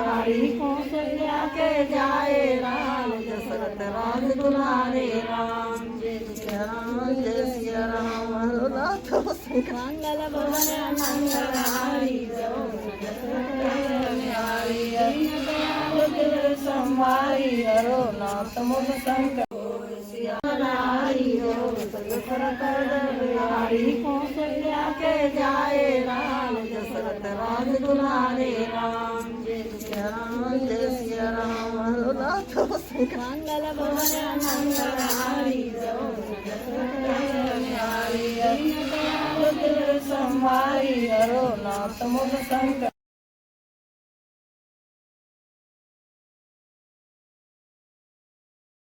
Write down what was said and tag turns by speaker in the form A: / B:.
A: कौशल्या के जाए राम दशरथ राज दुलारे राम जय सिया राम जय सिया राम नाथ मंगल भवन मंगलहारी संवारी हरो नाथ मुख संग कौशल्या के जाए राम दशरथ राज दुलारे राम जय सिया राम नाथ मंगल भवन मंगलहारी संवारी हरो नाथ मुख संग